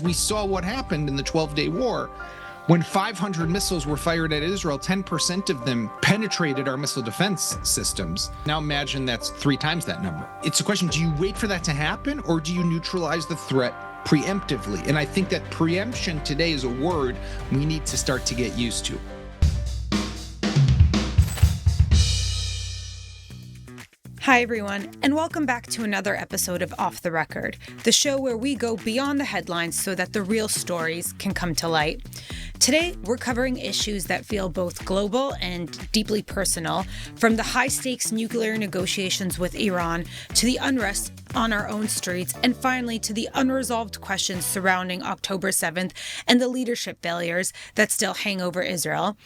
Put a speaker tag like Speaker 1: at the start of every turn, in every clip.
Speaker 1: we saw what happened in the 12-day war. When 500 missiles were fired at Israel, 10% of them penetrated our missile defense systems. Now imagine that's 3 times that number. It's a question, do you wait for that to happen, or do you neutralize the threat preemptively? And I think that preemption today is a word we need to start to get used to.
Speaker 2: Hi, everyone, and welcome back to another episode of Off the Record, the show where we go beyond the headlines so that the real stories can come to light. Today, we're covering issues that feel both global and deeply personal, from the high-stakes nuclear negotiations with Iran to the unrest on our own streets, and finally to the unresolved questions surrounding October 7th and the leadership failures that still hang over Israel.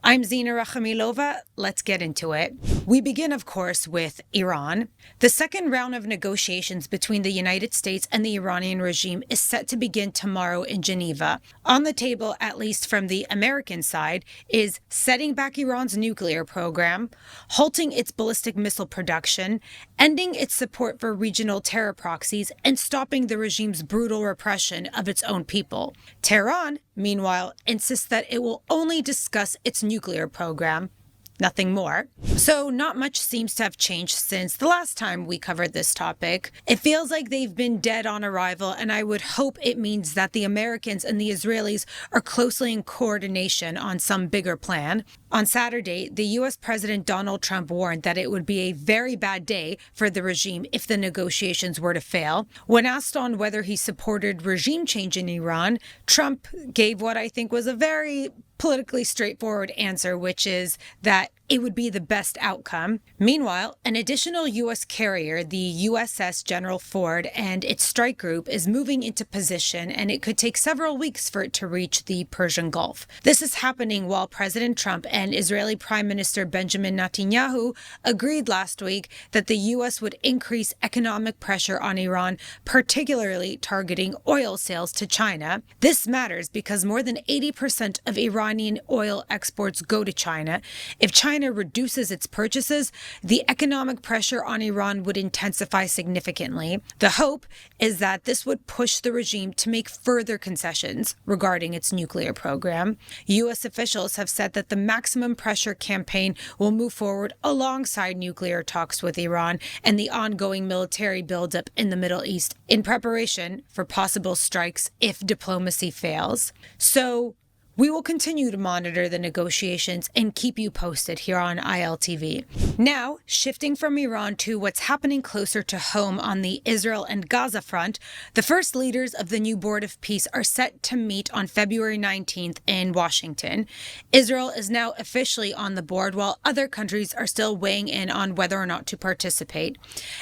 Speaker 2: I'm Zina Rakhamilova. Let's get into it. We begin, of course, with Iran. The second round of negotiations between the United States and the Iranian regime is set to begin tomorrow in Geneva. On the table, at least from the American side, is setting back Iran's nuclear program, halting its ballistic missile production, ending its support for regional terror proxies, and stopping the regime's brutal repression of its own people. Tehran, meanwhile, insists that it will only discuss its nuclear program, nothing more. So not much seems to have changed since the last time we covered this topic. It feels like they've been dead on arrival, and I would hope it means that the Americans and the Israelis are closely in coordination on some bigger plan. On Saturday, the U.S. President Donald Trump warned that it would be a very bad day for the regime if the negotiations were to fail. When asked on whether he supported regime change in Iran, Trump gave what I think was a very politically straightforward answer, which is that it would be the best outcome. Meanwhile, an additional U.S. carrier, the USS General Ford, and its strike group is moving into position, and it could take several weeks for it to reach the Persian Gulf. This is happening while President Trump and Israeli Prime Minister Benjamin Netanyahu agreed last week that the U.S. would increase economic pressure on Iran, particularly targeting oil sales to China. This matters because more than 80% of Iranian oil exports go to China. If China reduces its purchases, the economic pressure on Iran would intensify significantly. The hope is that this would push the regime to make further concessions regarding its nuclear program. U.S. officials have said that the maximum pressure campaign will move forward alongside nuclear talks with Iran and the ongoing military buildup in the Middle East in preparation for possible strikes if diplomacy fails. So, we will continue to monitor the negotiations and keep you posted here on ILTV. Now, shifting from Iran to what's happening closer to home on the Israel and Gaza front, the first leaders of the new Board of Peace are set to meet on February 19th in Washington. Israel is now officially on the board, while other countries are still weighing in on whether or not to participate.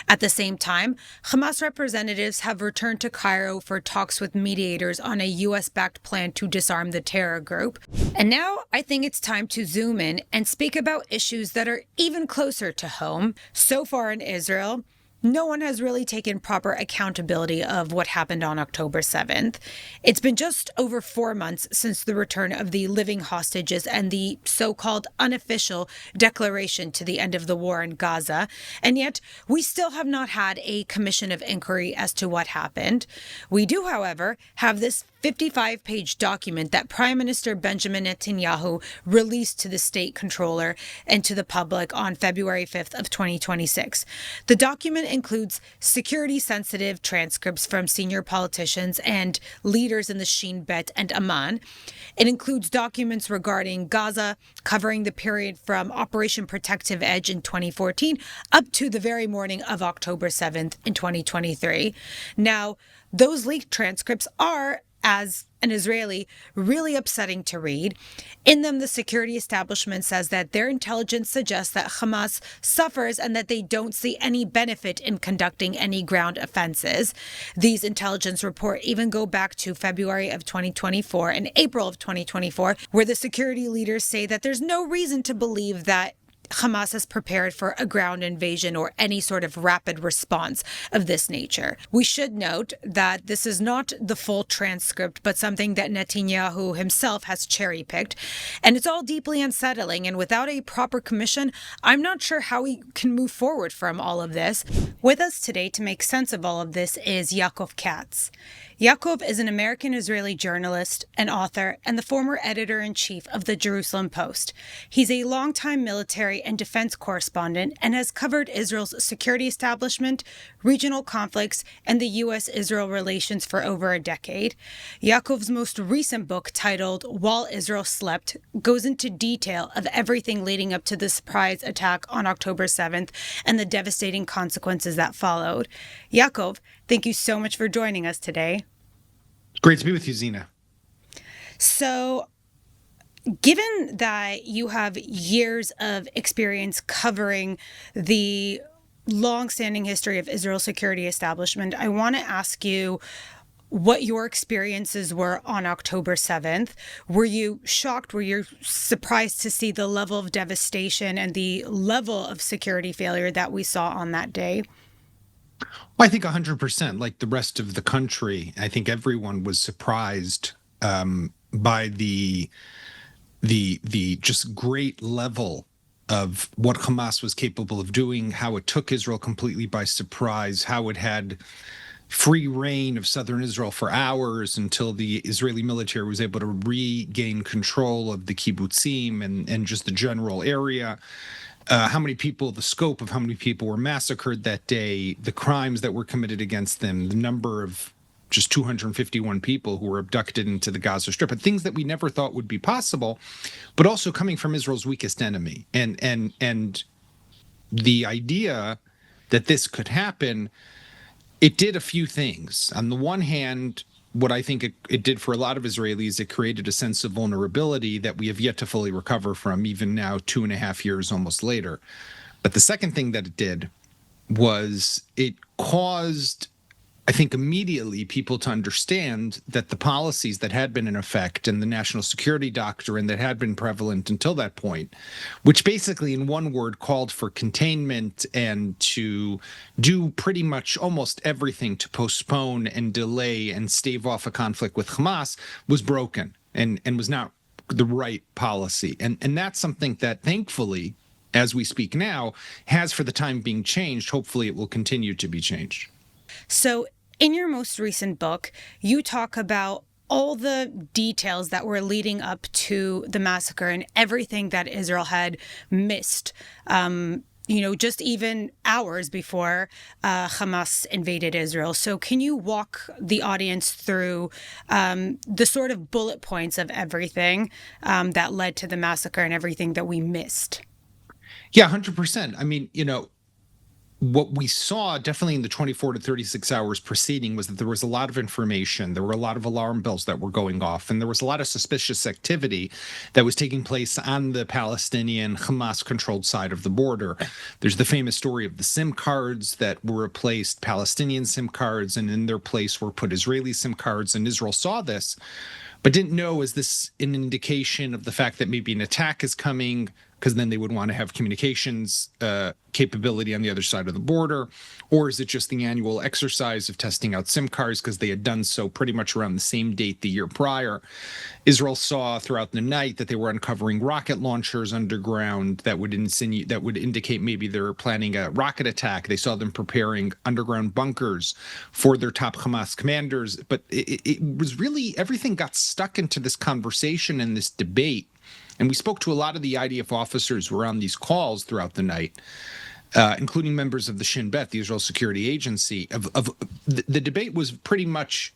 Speaker 2: At the same time, Hamas representatives have returned to Cairo for talks with mediators on a U.S.-backed plan to disarm the terror group. And now I think it's time to zoom in and speak about issues that are even closer to home. So far in Israel, no one has really taken proper accountability of what happened on October 7th. It's been just over 4 months since the return of the living hostages and the so-called unofficial declaration to the end of the war in Gaza, and yet we still have not had a commission of inquiry as to what happened. We do, however, have this 55-page document that Prime Minister Benjamin Netanyahu released to the state controller and to the public on February 5th of 2026. The document includes security-sensitive transcripts from senior politicians and leaders in the Shin Bet and Amman. It includes documents regarding Gaza, covering the period from Operation Protective Edge in 2014 up to the very morning of October 7th in 2023. Now, those leaked transcripts are, as an Israeli, really upsetting to read. In them, the security establishment says that their intelligence suggests that Hamas suffers and that they don't see any benefit in conducting any ground offenses. These intelligence reports even go back to February of 2024 and April of 2024, where the security leaders say that there's no reason to believe that Hamas is prepared for a ground invasion or any sort of rapid response of this nature. We should note that this is not the full transcript, but something that Netanyahu himself has cherry-picked. And it's all deeply unsettling. And without a proper commission, I'm not sure how we can move forward from all of this. With us today to make sense of all of this is Yaakov Katz. Yaakov is an American-Israeli journalist, an author, and the former editor-in-chief of the Jerusalem Post. He's a longtime military and defense correspondent and has covered Israel's security establishment, regional conflicts, and the U.S.-Israel relations for over a decade. Yaakov's most recent book, titled While Israel Slept, goes into detail of everything leading up to the surprise attack on October 7th and the devastating consequences that followed. Yaakov, thank you so much for joining us today.
Speaker 1: Great to be with you, Zina.
Speaker 2: So, given that you have years of experience covering the long-standing history of Israel's security establishment, I want to ask you what your experiences were on October 7th. Were you shocked? Were you surprised to see the level of devastation and the level of security failure that we saw on that day?
Speaker 1: Well, I think 100%, like the rest of the country. I think everyone was surprised by the just great level of what Hamas was capable of doing, how it took Israel completely by surprise, how it had free reign of southern Israel for hours until the Israeli military was able to regain control of the kibbutzim and just the general area. How many people, the scope of how many people were massacred that day, the crimes that were committed against them, the number of just 251 people who were abducted into the Gaza Strip, and things that we never thought would be possible, but also coming from Israel's weakest enemy. And the idea that this could happen, it did a few things. On the one hand, what I think it did for a lot of Israelis, it created a sense of vulnerability that we have yet to fully recover from, even now, 2.5 years almost later. But the second thing that it did was it caused, I think, immediately people to understand that the policies that had been in effect and the national security doctrine that had been prevalent until that point, which basically in one word called for containment and to do pretty much almost everything to postpone and delay and stave off a conflict with Hamas, was broken and was not the right policy. And that's something that thankfully, as we speak now, has for the time being changed. Hopefully it will continue to be changed.
Speaker 2: So in your most recent book, you talk about all the details that were leading up to the massacre and everything that Israel had missed, just even hours before Hamas invaded Israel. So can you walk the audience through the sort of bullet points of everything that led to the massacre and everything that we missed?
Speaker 1: Yeah, 100%. I mean, what we saw definitely in the 24 to 36 hours preceding was that there was a lot of information. There were a lot of alarm bells that were going off, and there was a lot of suspicious activity that was taking place on the Palestinian Hamas-controlled side of the border. There's the famous story of the SIM cards that were replaced Palestinian SIM cards, and in their place were put Israeli SIM cards, and Israel saw this, but didn't know, is this an indication of the fact that maybe an attack is coming? Because then they would want to have communications capability on the other side of the border, or is it just the annual exercise of testing out SIM cards because they had done so pretty much around the same date the year prior? Israel saw throughout the night that they were uncovering rocket launchers underground that would indicate maybe they're planning a rocket attack. They saw them preparing underground bunkers for their top Hamas commanders, but it was really, everything got stuck into this conversation and this debate. And we spoke to a lot of the IDF officers who were on these calls throughout the night, including members of the Shin Bet, the Israel Security Agency. The debate was pretty much,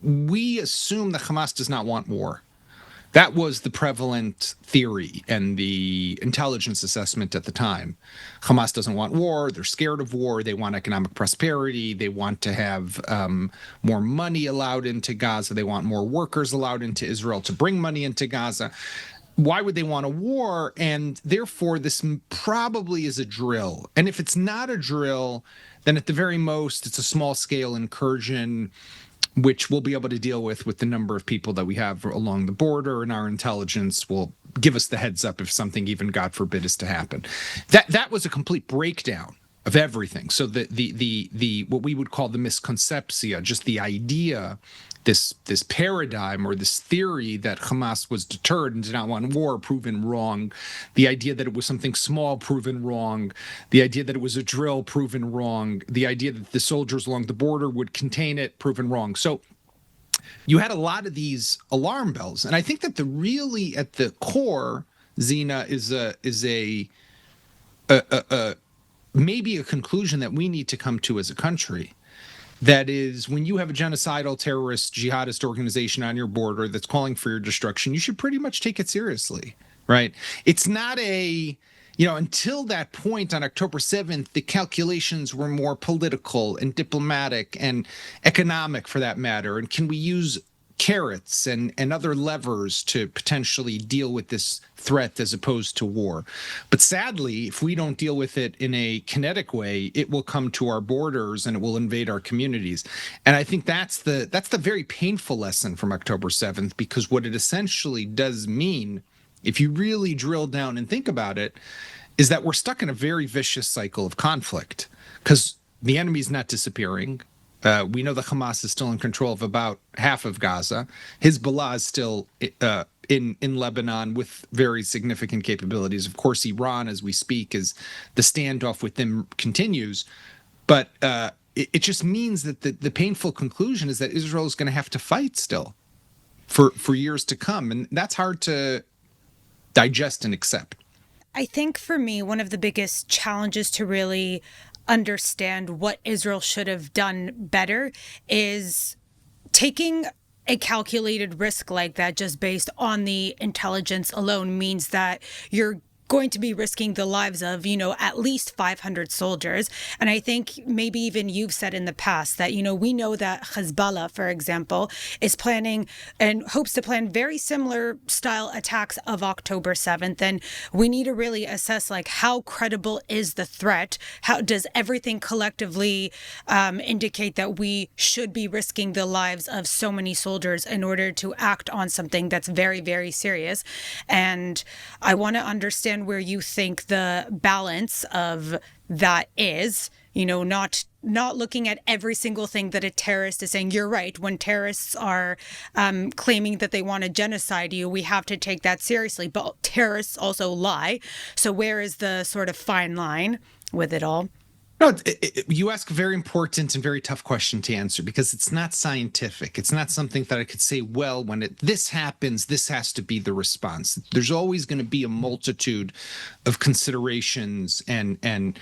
Speaker 1: we assume that Hamas does not want war. That was the prevalent theory and the intelligence assessment at the time. Hamas doesn't want war. They're scared of war. They want economic prosperity. They want to have more money allowed into Gaza. They want more workers allowed into Israel to bring money into Gaza. Why would they want a war? And therefore, this probably is a drill. And if it's not a drill, then at the very most, it's a small-scale incursion, which we'll be able to deal with the number of people that we have along the border, and our intelligence will give us the heads up if something, even God forbid, is to happen. That was a complete breakdown of everything. So the what we would call the misconceptia, just the idea, this paradigm or this theory that Hamas was deterred and did not want war, proven wrong. The idea that it was something small, proven wrong. The idea that it was a drill, proven wrong. The idea that the soldiers along the border would contain it, proven wrong. So you had a lot of these alarm bells. And I think that really at the core, Zina, is a maybe a conclusion that we need to come to as a country. That is, when you have a genocidal terrorist jihadist organization on your border that's calling for your destruction, you should pretty much take it seriously, right? It's not until that point on October 7th, the calculations were more political and diplomatic and economic for that matter. And can we use carrots and other levers to potentially deal with this threat as opposed to war? But sadly, if we don't deal with it in a kinetic way, it will come to our borders and it will invade our communities. And I think that's the very painful lesson from October 7th, because what it essentially does mean, if you really drill down and think about it, is that we're stuck in a very vicious cycle of conflict, because the enemy's not disappearing. We know that Hamas is still in control of about half of Gaza. Hezbollah is still in Lebanon with very significant capabilities. Of course, Iran, as we speak, is the standoff with them continues. But it just means that the painful conclusion is that Israel is going to have to fight still for years to come. And that's hard to digest and accept.
Speaker 2: I think for me, one of the biggest challenges to really understand what Israel should have done better is taking a calculated risk like that just based on the intelligence alone means that you're going to be risking the lives of, at least 500 soldiers. And I think maybe even you've said in the past that, we know that Hezbollah, for example, is planning and hopes to plan very similar style attacks of October 7th. And we need to really assess, how credible is the threat? How does everything collectively indicate that we should be risking the lives of so many soldiers in order to act on something that's very, very serious? And I want to understand where you think the balance of that is, not looking at every single thing that a terrorist is saying. You're right. When terrorists are claiming that they want to genocide you, we have to take that seriously. But terrorists also lie. So where is the sort of fine line with it all?
Speaker 1: No, you ask a very important and very tough question to answer, because it's not scientific. It's not something that I could say, well, when this happens, this has to be the response. There's always going to be a multitude of considerations and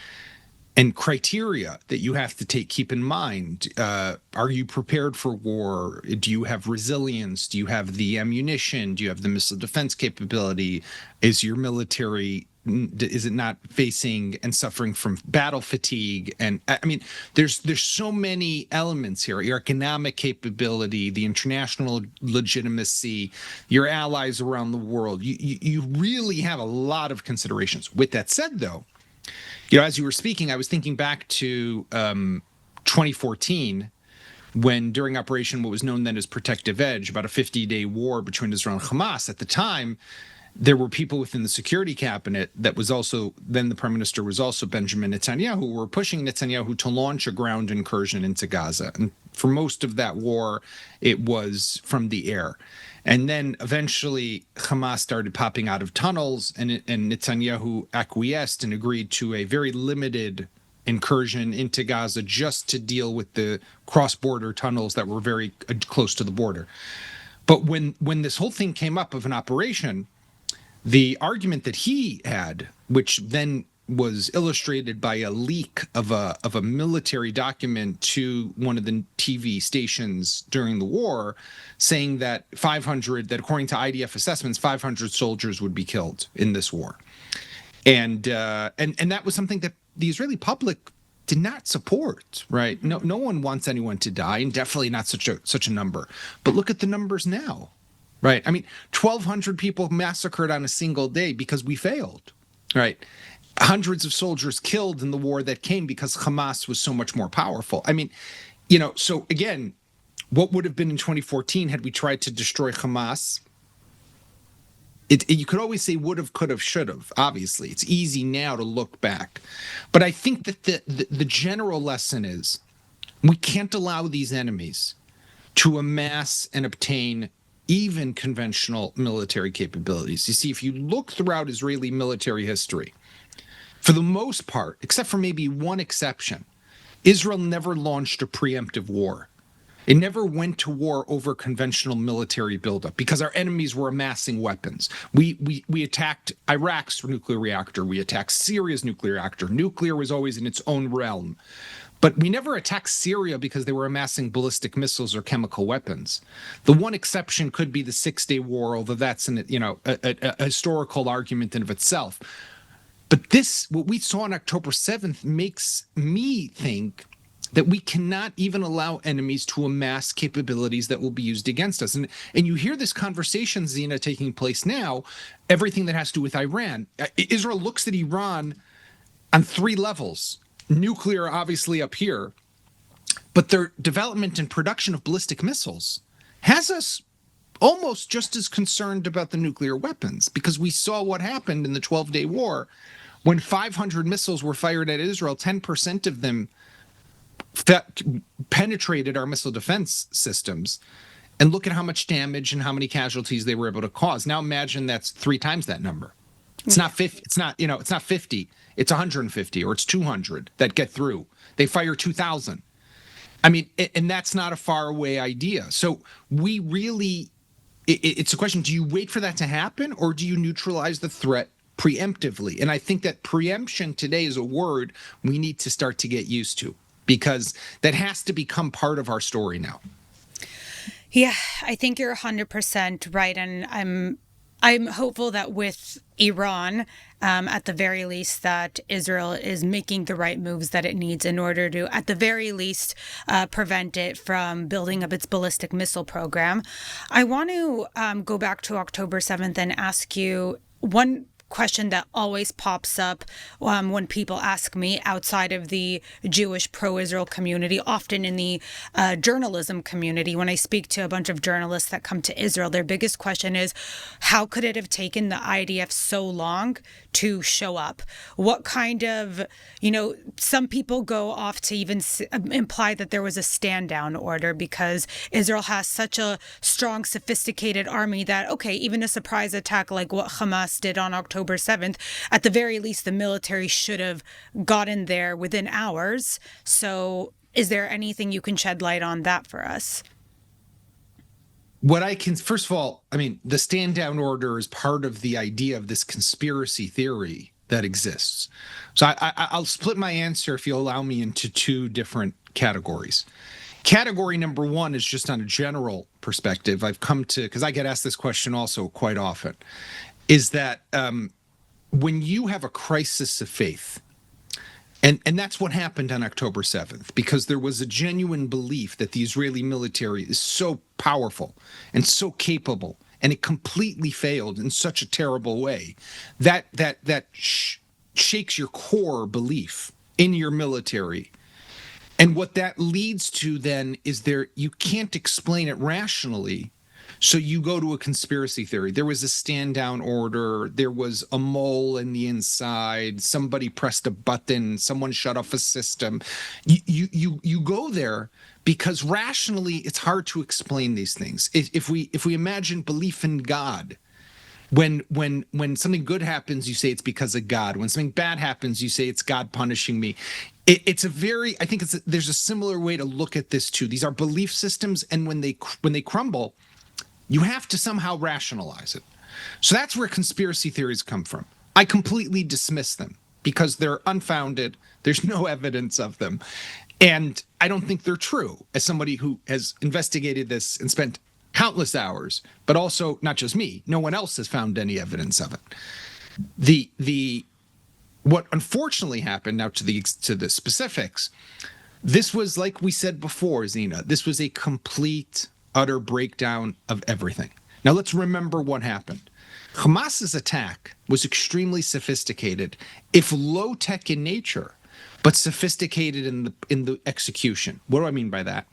Speaker 1: criteria that you have to keep in mind. Are you prepared for war? Do you have resilience? Do you have the ammunition? Do you have the missile defense capability? Is your military, is it not facing and suffering from battle fatigue? And I mean, there's so many elements here. Your economic capability, the international legitimacy, your allies around the world. You really have a lot of considerations. With that said, though, as you were speaking, I was thinking back to 2014, when during Operation what was known then as Protective Edge, about a 50-day war between Israel and Hamas. At the time, there were people within the security cabinet that was also, then the prime minister was also Benjamin Netanyahu, who were pushing Netanyahu to launch a ground incursion into Gaza. And for most of that war, it was from the air. And then eventually Hamas started popping out of tunnels, and Netanyahu acquiesced and agreed to a very limited incursion into Gaza just to deal with the cross-border tunnels that were very close to the border. But when this whole thing came up of an operation, the argument that he had, which then was illustrated by a leak of a military document to one of the TV stations during the war, saying that according to IDF assessments, 500 soldiers would be killed in this war, and that was something that the Israeli public did not support. Right? No one wants anyone to die, and definitely not such a number. But look at the numbers now. Right? I mean, 1,200 people massacred on a single day because we failed. Right? Hundreds of soldiers killed in the war that came because Hamas was so much more powerful. I mean, so again, what would have been in 2014 had we tried to destroy Hamas? You could always say would have, could have, should have. Obviously, it's easy now to look back. But I think that the general lesson is we can't allow these enemies to amass and obtain even conventional military capabilities. You see, if you look throughout Israeli military history, for the most part, except for maybe one exception, Israel never launched a preemptive war. It never went to war over conventional military buildup because our enemies were amassing weapons. We attacked Iraq's nuclear reactor. We attacked Syria's nuclear reactor. Nuclear was always in its own realm. But we never attacked Syria because they were amassing ballistic missiles or chemical weapons. The one exception could be the Six-Day War, although that's a historical argument in of itself. But what we saw on October 7th makes me think that we cannot even allow enemies to amass capabilities that will be used against us. And you hear this conversation, Zina, taking place now, everything that has to do with Iran. Israel looks at Iran on three levels. Nuclear, obviously, up here, but their development and production of ballistic missiles has us almost just as concerned about the nuclear weapons, because we saw what happened in the 12-day war. When 500 missiles were fired at Israel, 10% of them penetrated our missile defense systems. And look at how much damage and how many casualties they were able to cause. Now imagine that's 3 times that number. It's not 50. It's not 50. It's 150 or it's 200 that get through. They fire 2,000. I mean, and that's not a far away idea. So we really, it's a question, do you wait for that to happen or do you neutralize the threat preemptively? And I think that preemption today is a word we need to start to get used to, because that has to become part of our story now.
Speaker 2: Yeah, I think you're 100% right. And I'm hopeful that with Iran, at the very least, that Israel is making the right moves that it needs in order to, at the very least, prevent it from building up its ballistic missile program. I want to go back to October 7th and ask you one question that always pops up when people ask me outside of the Jewish pro-Israel community, often in the journalism community. When I speak to a bunch of journalists that come to Israel, their biggest question is, how could it have taken the IDF so long to show up? What kind of, some people go off to even imply that there was a stand down order because Israel has such a strong, sophisticated army that, okay, even a surprise attack like what Hamas did on October 7th, at the very least, the military should have gotten there within hours. So is there anything you can shed light on that for us?
Speaker 1: First of all, the stand down order is part of the idea of this conspiracy theory that exists. So I'll split my answer, if you'll allow me, into 2 different categories. Category number 1 is just on a general perspective. I've come to, because I get asked this question also quite often, is that when you have a crisis of faith, and that's what happened on October 7th, because there was a genuine belief that the Israeli military is so powerful and so capable, and it completely failed in such a terrible way that shakes your core belief in your military. And what that leads to then is you can't explain it rationally. So you go to a conspiracy theory. There was a stand down order. There was a mole in the inside. Somebody pressed a button. Someone shut off a system. You go there because rationally it's hard to explain these things. If we imagine belief in God, when something good happens, you say it's because of God. When something bad happens, you say it's God punishing me. There's a similar way to look at this too. These are belief systems, and when they crumble, you have to somehow rationalize it. So that's where conspiracy theories come from. I completely dismiss them because they're unfounded. There's no evidence of them. And I don't think they're true, as somebody who has investigated this and spent countless hours, but also not just me. No one else has found any evidence of it. What unfortunately happened, now to the specifics, this was, like we said before, Zina, this was a complete, utter breakdown of everything. Now let's remember what happened. Hamas's attack was extremely sophisticated, if low-tech in nature, but sophisticated in the execution. What do I mean by that?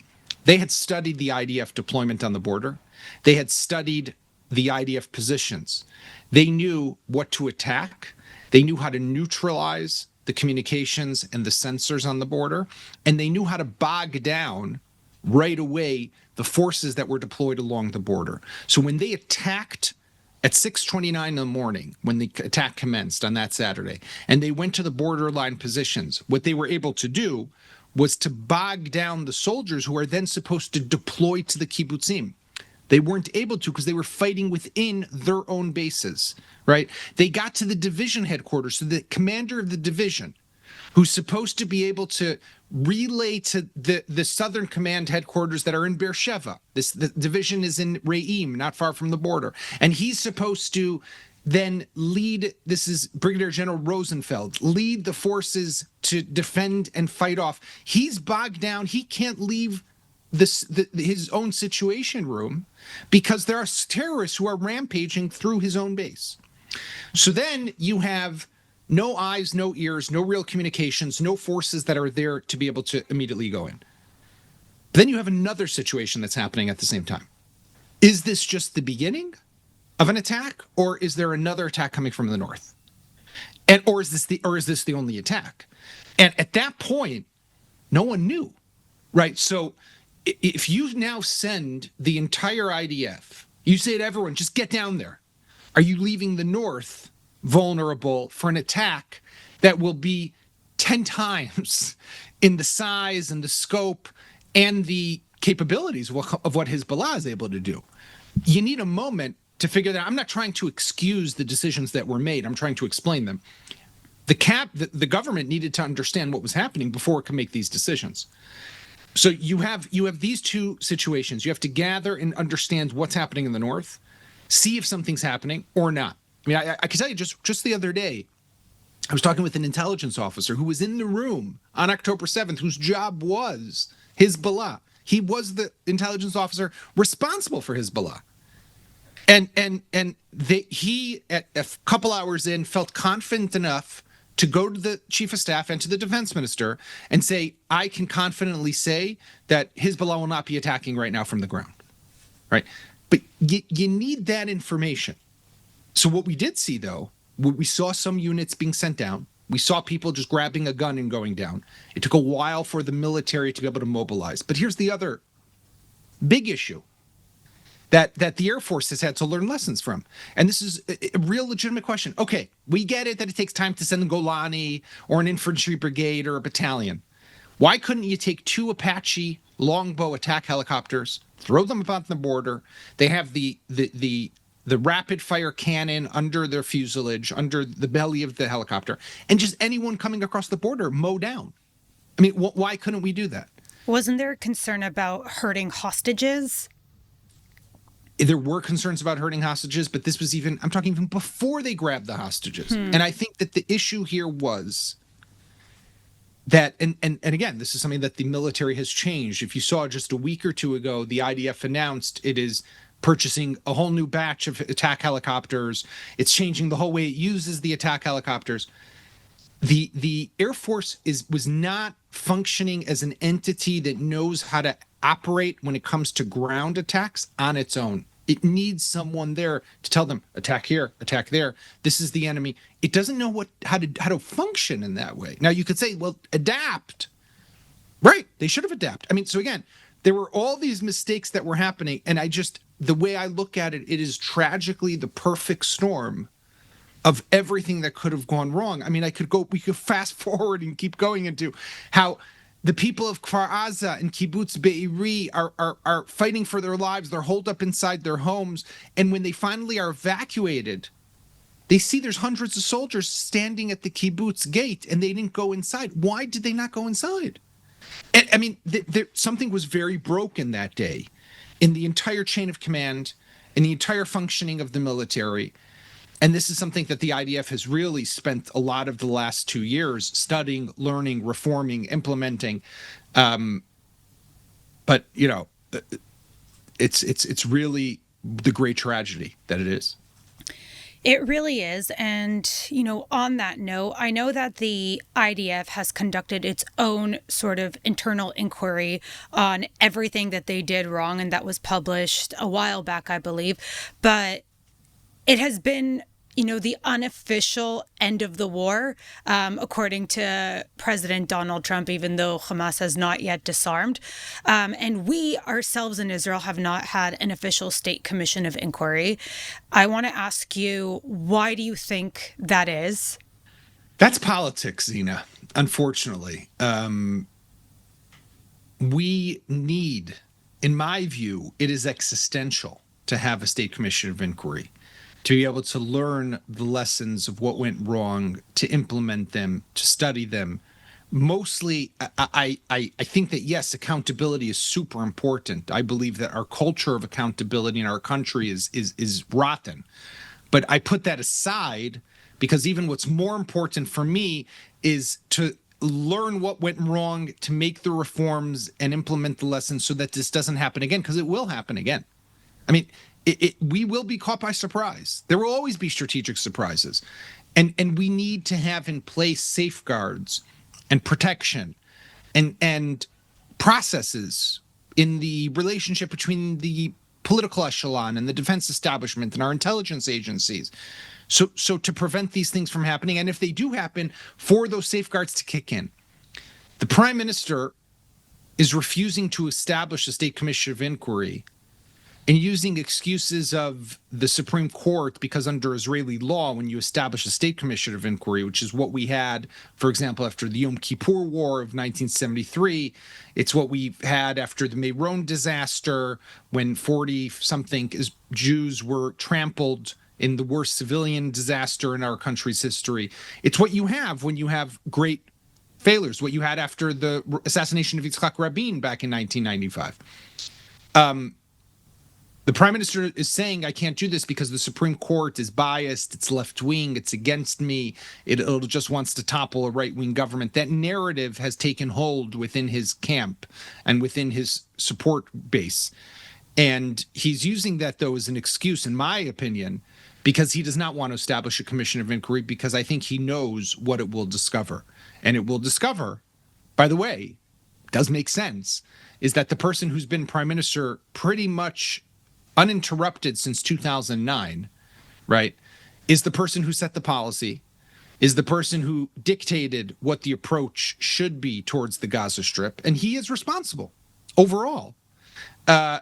Speaker 1: They had studied the IDF deployment on the border. They had studied the IDF positions. They knew what to attack. They knew how to neutralize the communications and the sensors on the border. And they knew how to bog down right away the forces that were deployed along the border. So when they attacked at 6:29 in the morning, when the attack commenced on that Saturday, and they went to the borderline positions, what they were able to do was to bog down the soldiers who are then supposed to deploy to the kibbutzim. They weren't able to because they were fighting within their own bases, right? They got to the division headquarters, so the commander of the division, who's supposed to be able to relay to the Southern Command headquarters that are in Beersheba. The division is in Re'im, not far from the border. And he's supposed to then lead, this is Brigadier General Rosenfeld, lead the forces to defend and fight off. He's bogged down. He can't leave his own situation room because there are terrorists who are rampaging through his own base. So then you have no eyes, no ears, no real communications, no forces that are there to be able to immediately go in. Then you have another situation that's happening at the same time. Is this just the beginning of an attack, or is there another attack coming from the north? Or is this the only attack? And at that point, no one knew, right? So if you now send the entire IDF, you say to everyone, just get down there. Are you leaving the north vulnerable for an attack that will be 10 times in the size and the scope and the capabilities of what Hezbollah is able to do? You need a moment to figure that out. I'm not trying to excuse the decisions that were made. I'm trying to explain them. The government needed to understand what was happening before it could make these decisions. So you have these two situations. You have to gather and understand what's happening in the north, see if something's happening or not. I mean, I can tell you just the other day, I was talking with an intelligence officer who was in the room on October 7th, whose job was Hezbollah. He was the intelligence officer responsible for Hezbollah. And he, at a couple hours in, felt confident enough to go to the chief of staff and to the defense minister and say, I can confidently say that Hezbollah will not be attacking right now from the ground, right? But you need that information. So what we did see, though, we saw some units being sent down. We saw people just grabbing a gun and going down. It took a while for the military to be able to mobilize. But here's the other big issue that the Air Force has had to learn lessons from. And this is a real legitimate question. Okay, we get it that it takes time to send a Golani or an infantry brigade or a battalion. Why couldn't you take 2 Apache longbow attack helicopters, throw them about the border? They have the rapid fire cannon under their fuselage, under the belly of the helicopter, and just anyone coming across the border mow down. I mean, why couldn't we do that?
Speaker 2: Wasn't there a concern about hurting hostages?
Speaker 1: There were concerns about hurting hostages, but this was I'm talking even before they grabbed the hostages. And I think that the issue here was that, and again, this is something that the military has changed. If you saw just a week or two ago, the IDF announced it is purchasing a whole new batch of attack helicopters. It's changing the whole way it uses the attack helicopters. The Air Force was not functioning as an entity that knows how to operate when it comes to ground attacks on its own. It needs someone there to tell them, attack here, attack there. This is the enemy. It doesn't know how to function in that way. Now you could say, well, adapt. Right. They should have adapted. I mean, so again, there were all these mistakes that were happening. And the way I look at it, it is tragically the perfect storm of everything that could have gone wrong. I mean, we could fast forward and keep going into how the people of Kfar Aza and Kibbutz Be'eri are fighting for their lives. They're holed up inside their homes. And when they finally are evacuated, they see there's hundreds of soldiers standing at the kibbutz gate and they didn't go inside. Why did they not go inside? And, I mean, something was very broken that day in the entire chain of command, in the entire functioning of the military. And this is something that the IDF has really spent a lot of the last 2 years studying, learning, reforming, implementing. But, you know, it's really the great tragedy that it is.
Speaker 2: It really is. And, you know, on that note, I know that the IDF has conducted its own sort of internal inquiry on everything that they did wrong, and that was published a while back, I believe. But it has been, you know, the unofficial end of the war, according to President Donald Trump, even though Hamas has not yet disarmed. And we ourselves in Israel have not had an official state commission of inquiry. I want to ask you, why do you think that is?
Speaker 1: That's politics, Zina, unfortunately. we need, in my view, it is existential to have a state commission of inquiry, to be able to learn the lessons of what went wrong, to implement them, to study them. Mostly, I think that, yes, accountability is super important. I believe that our culture of accountability in our country is rotten. But I put that aside because even what's more important for me is to learn what went wrong, to make the reforms and implement the lessons so that this doesn't happen again, because it will happen again. I mean, we will be caught by surprise. There will always be strategic surprises. And we need to have in place safeguards and protection and processes in the relationship between the political echelon and the defense establishment and our intelligence agencies. So to prevent these things from happening, and if they do happen, for those safeguards to kick in. The Prime Minister is refusing to establish a state commission of inquiry and using excuses of the Supreme Court, because under Israeli law, when you establish a state commission of inquiry, which is what we had, for example, after the Yom Kippur War of 1973, it's what we had after the Meron disaster, when 40-something Jews were trampled in the worst civilian disaster in our country's history. It's what you have when you have great failures, what you had after the assassination of Yitzhak Rabin back in 1995. The Prime Minister is saying, I can't do this because the Supreme Court is biased, it's left-wing, it's against me, it just wants to topple a right-wing government. That narrative has taken hold within his camp and within his support base. And he's using that, though, as an excuse, in my opinion, because he does not want to establish a commission of inquiry, because I think he knows what it will discover. And it will discover, by the way, does make sense, is that the person who's been Prime Minister pretty much uninterrupted since 2009, right, is the person who set the policy, is the person who dictated what the approach should be towards the Gaza Strip, and he is responsible overall.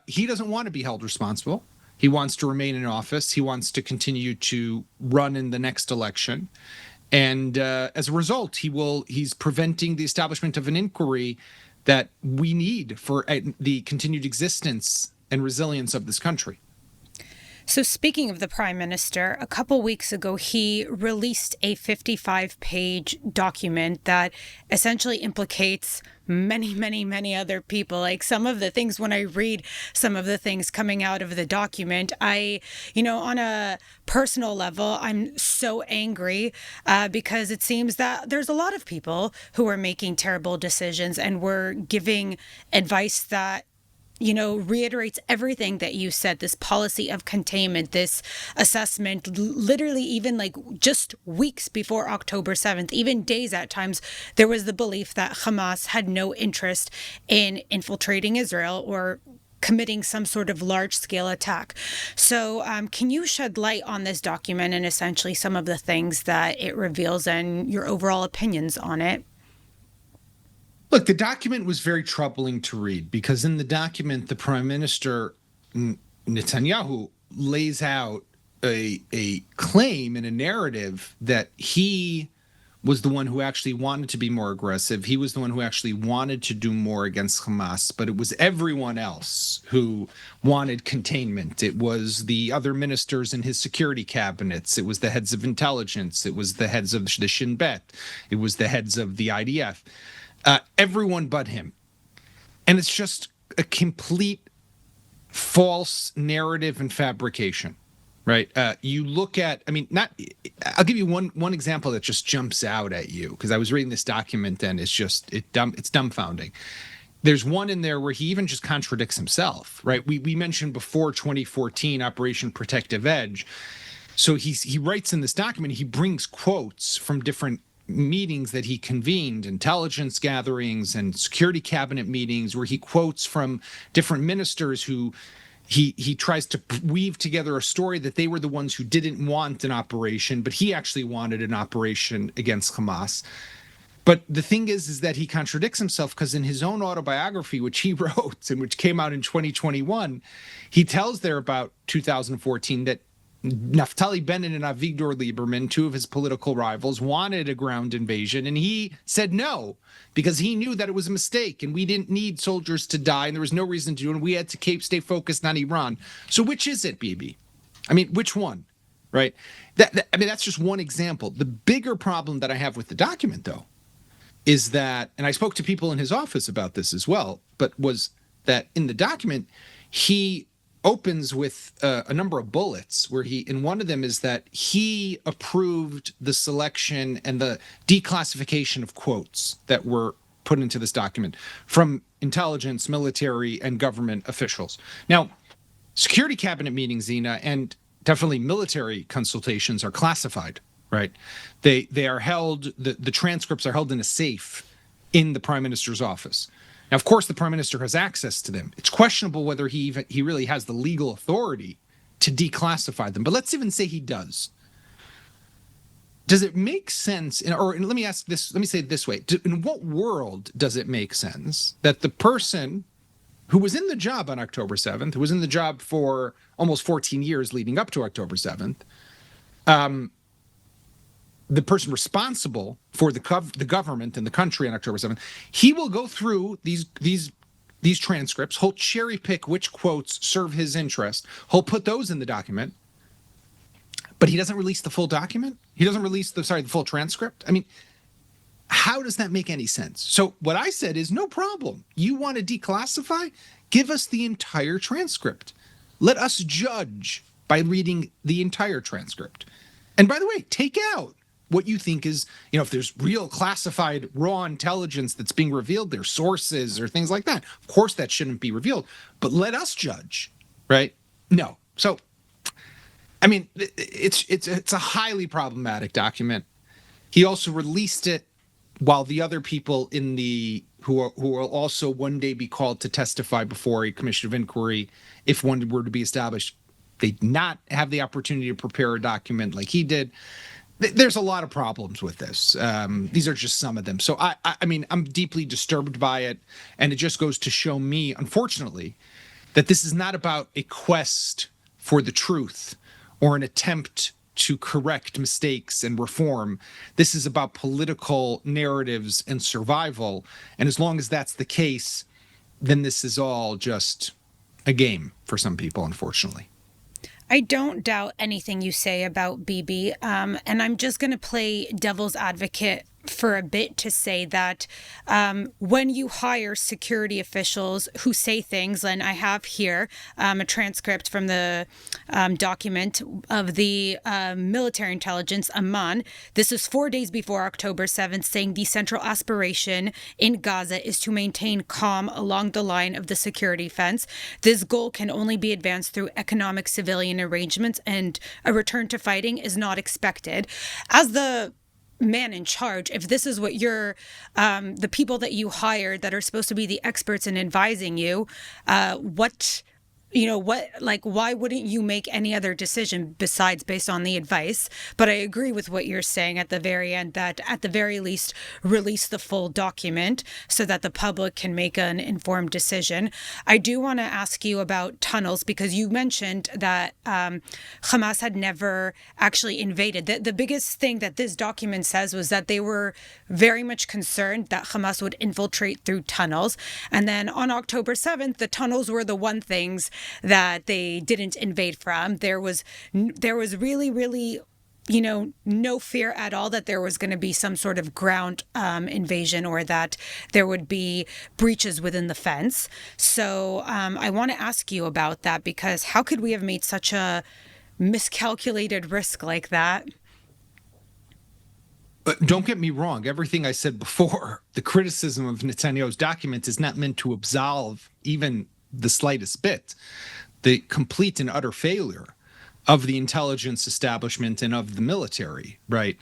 Speaker 1: He doesn't want to be held responsible. He wants to remain in office. He wants to continue to run in the next election. And as a result, he's preventing the establishment of an inquiry that we need for the continued existence and resilience of this country.
Speaker 2: So speaking of the Prime Minister, a couple weeks ago, he released a 55-page document that essentially implicates many, many, many other people. Like, some of the things, when I read some of the things coming out of the document, on a personal level, I'm so angry because it seems that there's a lot of people who are making terrible decisions, and we're giving advice that reiterates everything that you said, this policy of containment, this assessment, literally even like just weeks before October 7th, even days at times, there was the belief that Hamas had no interest in infiltrating Israel or committing some sort of large-scale attack. So can you shed light on this document and essentially some of the things that it reveals and your overall opinions on it?
Speaker 1: Look, the document was very troubling to read, because in the document, the Prime Minister Netanyahu lays out a claim and a narrative that he was the one who actually wanted to be more aggressive. He was the one who actually wanted to do more against Hamas, but it was everyone else who wanted containment. It was the other ministers in his security cabinets. It was the heads of intelligence. It was the heads of the Shin Bet. It was the heads of the IDF. Everyone but him. And it's just a complete false narrative and fabrication, right? You look at, I'll give you one example that just jumps out at you, because I was reading this document and it's dumbfounding. There's one in there where he even just contradicts himself, right? We mentioned before 2014 Operation Protective Edge. So he writes in this document, he brings quotes from different meetings that he convened, intelligence gatherings and security cabinet meetings, where he quotes from different ministers who he tries to weave together a story that they were the ones who didn't want an operation, but he actually wanted an operation against Hamas. But the thing is that he contradicts himself, because in his own autobiography, which he wrote and which came out in 2021, he tells there about 2014 that Naftali Bennett and Avigdor Lieberman, two of his political rivals, wanted a ground invasion, and he said no because he knew that it was a mistake and we didn't need soldiers to die and there was no reason to do it. And we had to stay focused on Iran. So which is it, Bibi? I mean, which one, right? That's just one example. The bigger problem that I have with the document, though, is that, and I spoke to people in his office about this as well, but was that in the document, he opens with a number of bullets where in one of them is that he approved the selection and the declassification of quotes that were put into this document from intelligence, military, and government officials. Now, security cabinet meetings, Zina, and definitely military consultations are classified, right? They are held, the transcripts are held in a safe in the prime minister's office. Now, of course, the prime minister has access to them. It's questionable whether he really has the legal authority to declassify them. But let's even say he does. Does it make sense? Let me say it this way. In what world does it make sense that the person who was in the job on October 7th, who was in the job for almost 14 years leading up to October 7th, the person responsible for the government and the country on October 7th, he will go through these transcripts. He'll cherry pick which quotes serve his interest. He'll put those in the document, but he doesn't release the full document. He doesn't release the full transcript. I mean, how does that make any sense? So what I said is no problem. You want to declassify? Give us the entire transcript. Let us judge by reading the entire transcript. And by the way, take out what you think is, if there's real classified raw intelligence that's being revealed, their sources or things like that. Of course, that shouldn't be revealed, but let us judge, right? No. So, I mean, it's a highly problematic document. He also released it while the other people who will also one day be called to testify before a commission of inquiry, if one were to be established, they did not have the opportunity to prepare a document like he did. There's a lot of problems with this. These are just some of them. So I mean, I'm deeply disturbed by it, and it just goes to show me, unfortunately, that this is not about a quest for the truth or an attempt to correct mistakes and reform. This is about political narratives and survival. And as long as that's the case, then this is all just a game for some people, unfortunately.
Speaker 2: I don't doubt anything you say about Bibi, and I'm just going to play devil's advocate for a bit to say that when you hire security officials who say things, and I have here a transcript from the document of the military intelligence, Amman. This is 4 days before October 7th, saying the central aspiration in Gaza is to maintain calm along the line of the security fence. This goal can only be advanced through economic civilian arrangements, and a return to fighting is not expected. As the man in charge, if this is what you're, the people that you hired that are supposed to be the experts in advising you, why wouldn't you make any other decision besides based on the advice? But I agree with what you're saying at the very end, that at the very least, release the full document so that the public can make an informed decision. I do want to ask you about tunnels, because you mentioned that Hamas had never actually invaded. The biggest thing that this document says was that they were very much concerned that Hamas would infiltrate through tunnels. And then on October 7th, the tunnels were the one things that they didn't invade from. There was really, really, no fear at all that there was going to be some sort of ground invasion or that there would be breaches within the fence. So I want to ask you about that, because how could we have made such a miscalculated risk like that?
Speaker 1: But don't get me wrong. Everything I said before, the criticism of Netanyahu's document is not meant to absolve even the slightest bit the complete and utter failure of the intelligence establishment and of the military, right?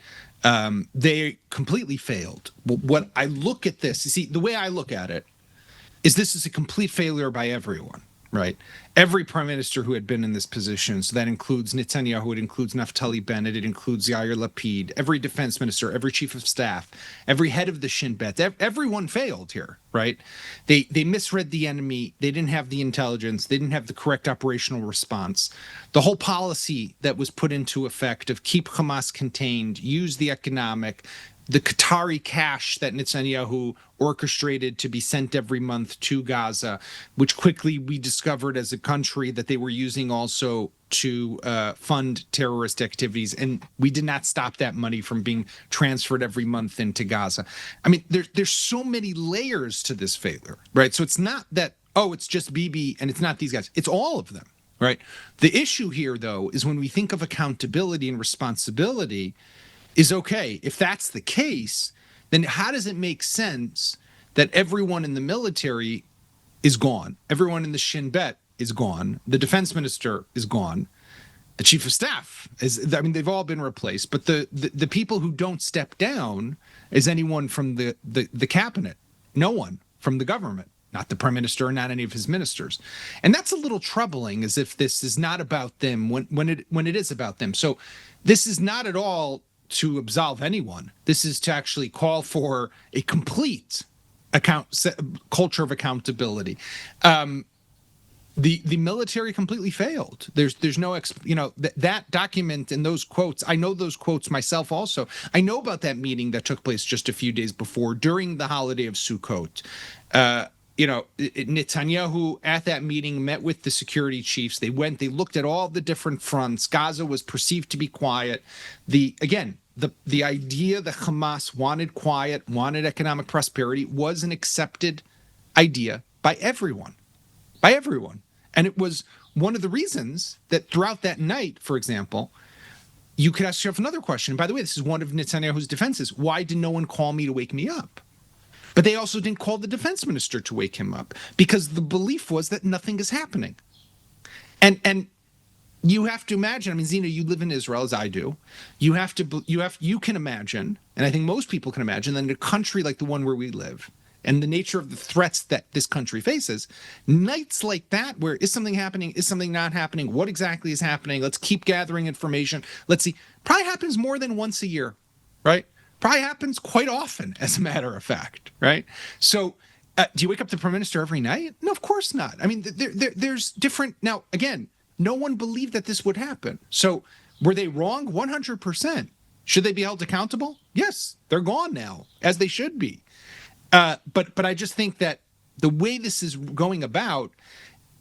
Speaker 1: They completely failed. What I look at this, you see, the way I look at it is this is a complete failure by everyone, right? Every prime minister who had been in this position, so that includes Netanyahu, it includes Naftali Bennett, it includes Yair Lapid, every defense minister, every chief of staff, every head of the Shin Bet, everyone failed here, right? They misread the enemy. They didn't have the intelligence. They didn't have the correct operational response. The whole policy that was put into effect of keep Hamas contained, use the Qatari cash that Netanyahu orchestrated to be sent every month to Gaza, which quickly we discovered as a country that they were using also to fund terrorist activities. And we did not stop that money from being transferred every month into Gaza. I mean, there's so many layers to this failure, right? So it's not that, oh, it's just Bibi and it's not these guys. It's all of them, right? The issue here, though, is when we think of accountability and responsibility, is okay. If that's the case, then how does it make sense that everyone in the military is gone? Everyone in the Shin Bet is gone. The defense minister is gone. The chief of staff they've all been replaced. But the people who don't step down is anyone from the cabinet. No one from the government, not the prime minister, not any of his ministers. And that's a little troubling, as if this is not about them when it is about them. So this is not at all to absolve anyone. This is to actually call for a complete culture of accountability. The military completely failed. There's no that document and those quotes. I know those quotes myself also. I know about that meeting that took place just a few days before, during the holiday of Sukkot. Netanyahu at that meeting met with the security chiefs. They looked at all the different fronts. Gaza was perceived to be quiet. The idea that Hamas wanted quiet, wanted economic prosperity was an accepted idea by everyone. And it was one of the reasons that throughout that night, for example, you could ask yourself another question. By the way, this is one of Netanyahu's defenses. Why did no one call me to wake me up? But they also didn't call the defense minister to wake him up, because the belief was that nothing is happening. And you have to imagine, I mean, Zina, you live in Israel as I do. You can imagine, and I think most people can imagine, that in a country like the one where we live, and the nature of the threats that this country faces, nights like that, where is something happening, is something not happening, what exactly is happening, let's keep gathering information, let's see, probably happens more than once a year, right? Probably happens quite often, as a matter of fact, right? So do you wake up the prime minister every night? No, of course not. I mean, there's different, now, again, no one believed that this would happen. So were they wrong? 100%. Should they be held accountable? Yes, they're gone now, as they should be. But I just think that the way this is going about,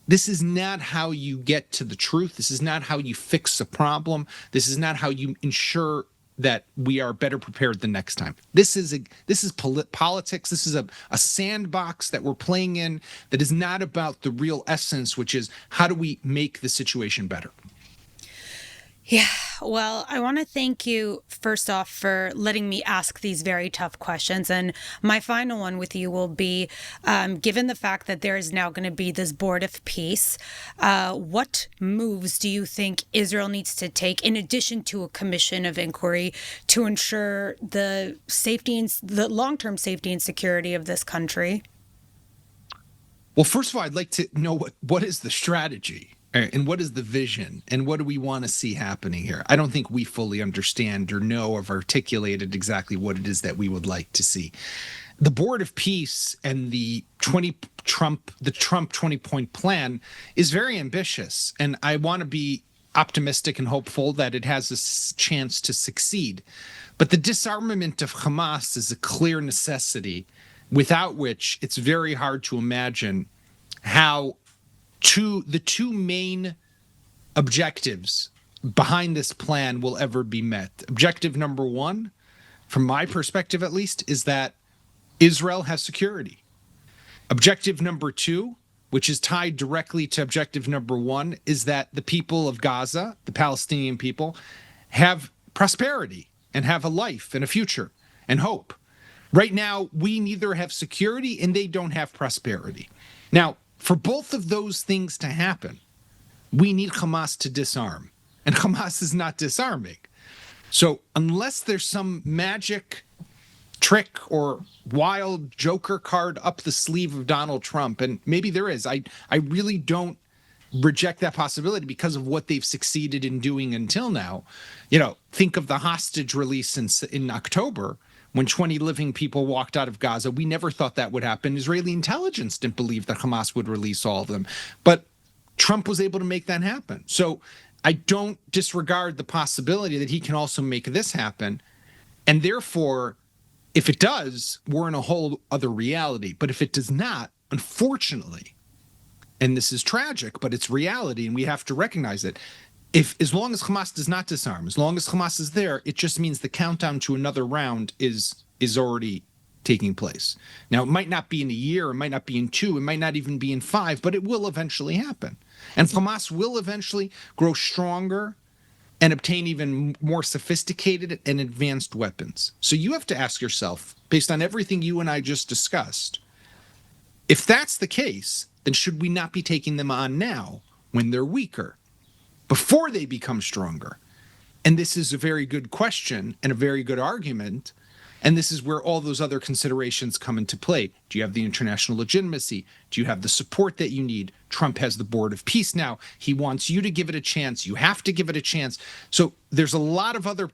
Speaker 1: this is not how you get to the truth. This is not how you fix a problem. This is not how you ensure that we are better prepared the next time. This is politics. This is a sandbox that we're playing in that is not about the real essence, which is how do we make the situation better?
Speaker 2: Yeah, well, I want to thank you first off for letting me ask these very tough questions. And my final one with you will be, given the fact that there is now going to be this board of peace, what moves do you think Israel needs to take, in addition to a commission of inquiry, to ensure the safety and the long-term safety and security of this country?
Speaker 1: Well, first of all, I'd like to know what is the strategy? And what is the vision? And what do we want to see happening here? I don't think we fully understand or know or have articulated exactly what it is that we would like to see. The Board of Peace and the Trump 20-point plan is very ambitious. And I want to be optimistic and hopeful that it has a chance to succeed. But the disarmament of Hamas is a clear necessity, without which it's very hard to imagine how the two main objectives behind this plan will ever be met. Objective number one, from my perspective at least, is that Israel has security. Objective number two, which is tied directly to objective number one, is that the people of Gaza, the Palestinian people, have prosperity and have a life and a future and hope. Right now, we neither have security and they don't have prosperity. Now, for both of those things to happen, we need Hamas to disarm. And Hamas is not disarming. So unless there's some magic trick or wild joker card up the sleeve of Donald Trump, and maybe there is, I really don't reject that possibility because of what they've succeeded in doing until now. Think of the hostage release in October when 20 living people walked out of Gaza. We never thought that would happen. Israeli intelligence didn't believe that Hamas would release all of them. But Trump was able to make that happen. So I don't disregard the possibility that he can also make this happen. And therefore, if it does, we're in a whole other reality. But if it does not, unfortunately, and this is tragic, but it's reality, and we have to recognize it. As long as Hamas does not disarm, as long as Hamas is there, it just means the countdown to another round is already taking place. Now, it might not be in a year, it might not be in 2, it might not even be in 5, but it will eventually happen. And Hamas will eventually grow stronger and obtain even more sophisticated and advanced weapons. So you have to ask yourself, based on everything you and I just discussed, if that's the case, then should we not be taking them on now when they're weaker, before they become stronger? And this is a very good question and a very good argument. And this is where all those other considerations come into play. Do you have the international legitimacy? Do you have the support that you need? Trump has the Board of Peace now. He wants you to give it a chance. You have to give it a chance. So there's a lot of other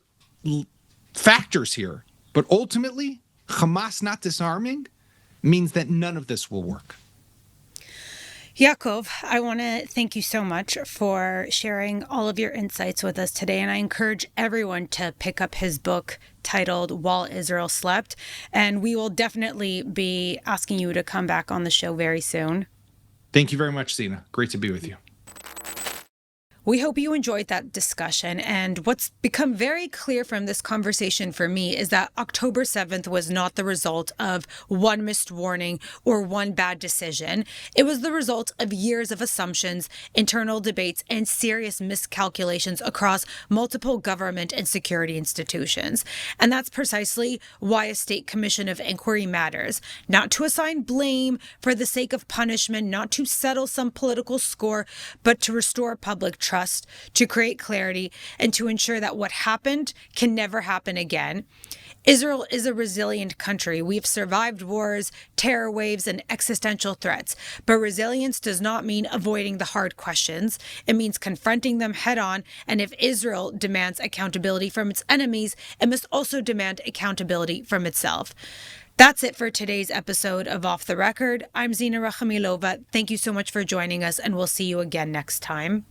Speaker 1: factors here. But ultimately, Hamas not disarming means that none of this will work.
Speaker 2: Yaakov, I want to thank you so much for sharing all of your insights with us today. And I encourage everyone to pick up his book titled While Israel Slept. And we will definitely be asking you to come back on the show very soon.
Speaker 1: Thank you very much, Zina. Great to be with you.
Speaker 2: We hope you enjoyed that discussion. And what's become very clear from this conversation for me is that October 7th was not the result of one missed warning or one bad decision. It was the result of years of assumptions, internal debates, and serious miscalculations across multiple government and security institutions. And that's precisely why a state commission of inquiry matters. Not to assign blame for the sake of punishment, not to settle some political score, but to restore public trust, to create clarity, and to ensure that what happened can never happen again. Israel is a resilient country. We've survived wars, terror waves, and existential threats. But resilience does not mean avoiding the hard questions. It means confronting them head on. And if Israel demands accountability from its enemies, it must also demand accountability from itself. That's it for today's episode of Off the Record. I'm Zina Rakhamilova. Thank you so much for joining us, and we'll see you again next time.